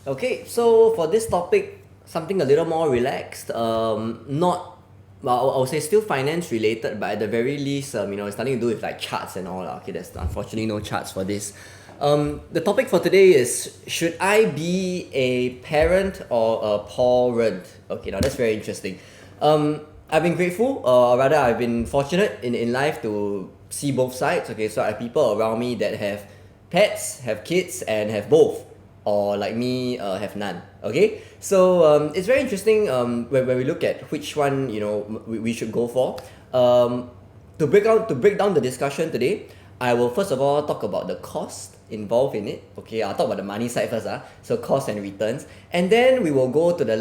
Okay, so for this topic, something a little more relaxed, not, well, I would say still finance related, but at the very least, it's nothing to do with like charts and all. Okay, there's unfortunately no charts for this. The topic for today is, should I be a parent or a parent? Okay, now that's very interesting. I've been grateful, or rather, I've been fortunate in life to see both sides. Okay, so I have people around me that have pets, have kids, and have both, or like me, have none. Okay, so it's very interesting when we look at which one we should go for. To break down the discussion today, I will first of all talk about the cost involved in it. Okay, I'll talk about the money side first. So cost and returns, and then we will go to the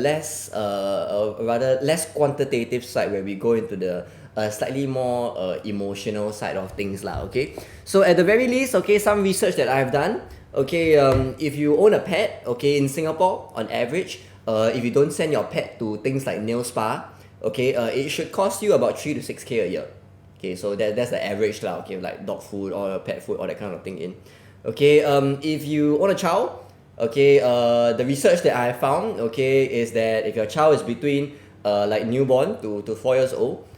rather less quantitative side, where we go into the slightly more emotional side of things lah. Okay, so at the very least, okay, some research that I've done. Okay, if you own a pet, okay, in Singapore, on average, if you don't send your pet to things like nail spa, okay, it should cost you about 3 to 6K a year. Okay, so that's the average lah. Okay, like dog food or pet food, all that kind of thing in. Okay, if you own a child, okay, the research that I found, okay, is that if your child is between like newborn to 4 years old,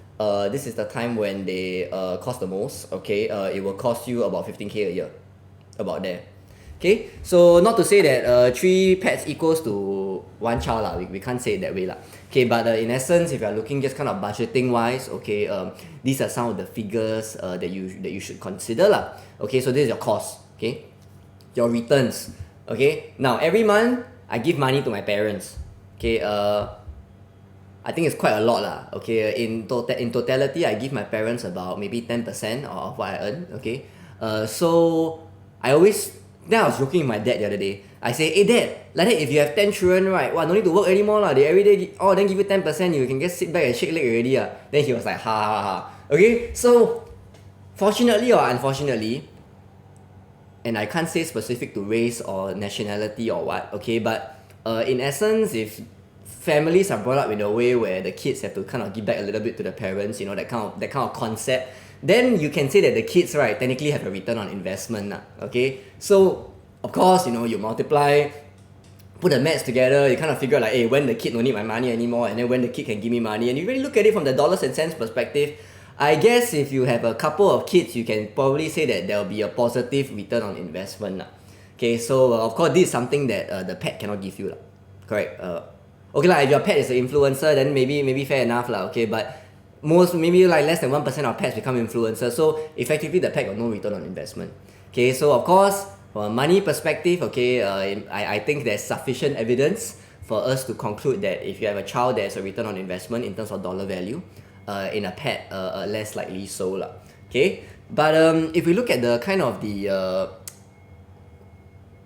this is the time when they cost the most. Okay, it will cost you about 15K a year, about there. Okay, so not to say that 3 pets equals to 1 child lah. We can't say it that way lah. Okay, but in essence, if you're looking just kind of budgeting wise, okay, these are some of the figures that you should consider lah. Okay, so this is your cost. Okay, your returns. Okay, now every month I give money to my parents. Okay, I think it's quite a lot lah. Okay, in totality, I give my parents about maybe 10% of what I earn. Okay, so I always. Then I was joking with my dad the other day. I say, hey dad, like that if you have 10 children, right, no need to work anymore lah. They every day, then give you 10%, you can just sit back and shake leg already. Then he was like, ha ha ha. Okay, so fortunately or unfortunately, and I can't say specific to race or nationality or what, okay, but in essence, if families are brought up in a way where the kids have to kind of give back a little bit to the parents, that kind of concept, then you can say that the kids, right, technically have a return on investment. Okay, so of course, you multiply, put the maths together, you kind of figure like, hey, when the kid don't need my money anymore, and then when the kid can give me money, and you really look at it from the dollars and cents perspective. I guess if you have a couple of kids, you can probably say that there will be a positive return on investment. Okay, so of course, this is something that the pet cannot give you. Correct. Okay lah, if your pet is an influencer, then maybe fair enough lah. Okay, but maybe like less than 1% of pets become influencers, so effectively the pet got no return on investment. Okay, so of course, from a money perspective, okay, I think there's sufficient evidence for us to conclude that if you have a child, there's a return on investment in terms of dollar value. In a pet, less likely so lah. Okay, but if we look at the kind of the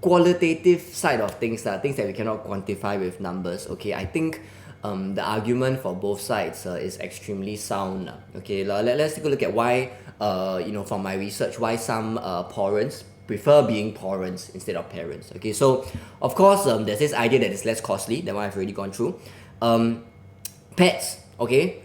qualitative side of things, things that we cannot quantify with numbers, okay, I think the argument for both sides is extremely sound. Okay, let's take a look at why, from my research, why some parents prefer being parents instead of parents. Okay, so of course, there's this idea that it's less costly. That one I've already gone through. Pets, okay,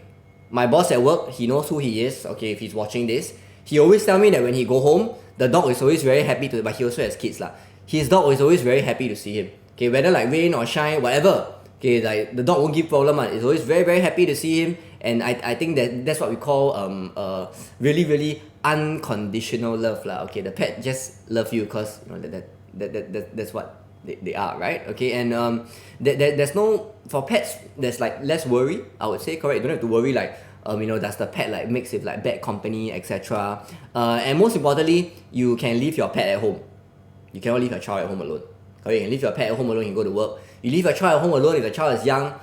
my boss at work, he knows who he is. Okay, if he's watching this, he always tell me that when he go home, the dog is always very happy but he also has kids lah. His dog is always very happy to see him. Okay, whether like rain or shine, whatever. Okay, like the dog won't give problem. It's always very, very happy to see him, and I think that's what we call really, really unconditional love lah. Okay, the pet just love you because that's what they are, right? Okay, and there's no, for pets there's like less worry, I would say. Correct, you don't have to worry like does the pet like mix with like bad company, etc. And most importantly, you can leave your pet at home. You cannot leave your child at home alone. Okay, you can leave your pet at home alone, you can go to work. You leave your child at home alone if the child is young,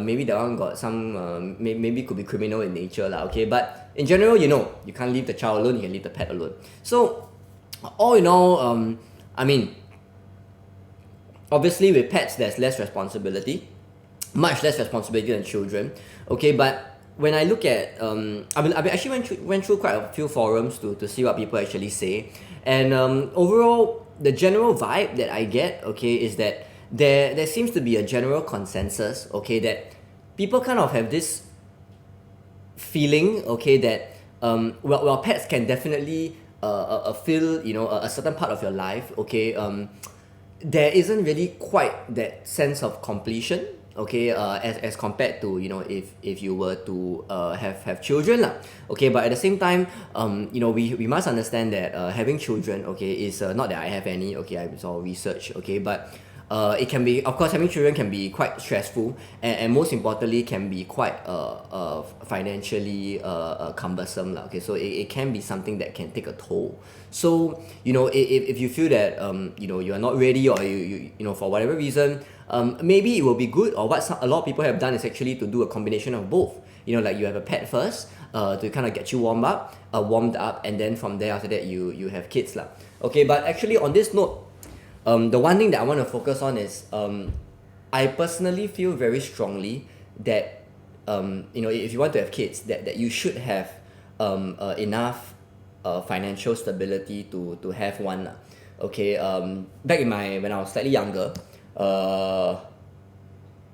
maybe that one got some, maybe could be criminal in nature lah. Okay, but in general, you can't leave the child alone, you can leave the pet alone. So, all in all, I mean, obviously with pets there's less responsibility, much less responsibility than children. Okay, but when I look at, I actually went through quite a few forums to see what people actually say, and overall, the general vibe that I get, okay, is that there seems to be a general consensus, okay, that people kind of have this feeling, okay, that well pets can definitely fill a certain part of your life, okay, there isn't really quite that sense of completion, okay, as compared to, you know, if you were to have children lah. Okay, but at the same time, you know, we must understand that having children, okay, is not that I have any, okay, I saw research, okay, but it can be, of course, having children can be quite stressful, and most importantly can be quite financially cumbersome lah. Okay, so it can be something that can take a toll. So, you know, if you feel that you know, you are not ready, or you know, for whatever reason, maybe it will be good, or what a lot of people have done is actually to do a combination of both. You know, like you have a pet first, to kind of get you warmed up, and then from there, after that, you have kids lah. Okay, but actually on this note, the one thing that I want to focus on is, I personally feel very strongly that, you know, if you want to have kids, that you should have enough financial stability to have one lah. Okay, back when I was slightly younger, I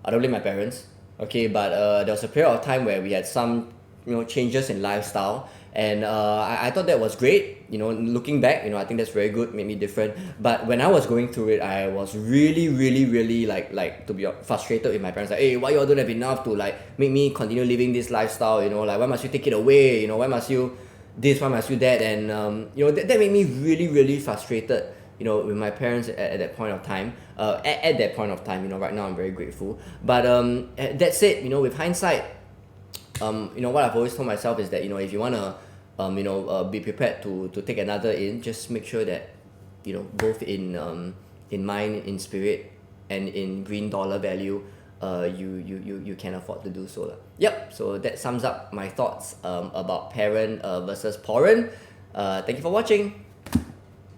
don't blame my parents. Okay, but there was a period of time where we had some, you know, changes in lifestyle, and I thought that was great. You know, looking back, you know, I think that's very good, made me different. But when I was going through it, I was really like to be frustrated with my parents. Like, hey, why you all don't have enough to like make me continue living this lifestyle? You know, like, why must you take it away? You know, why must you this? Why must you that? And you know, that made me really frustrated, you know, with my parents at that point of time. At that point of time, you know, right now I'm very grateful. But that said, you know, with hindsight, you know, what I've always told myself is that, you know, if you wanna you know, be prepared to take another in, just make sure that, you know, both in mind, in spirit, and in green dollar value, you can afford to do so lah. Yep, so that sums up my thoughts about Parent versus Pawrent. Thank you for watching.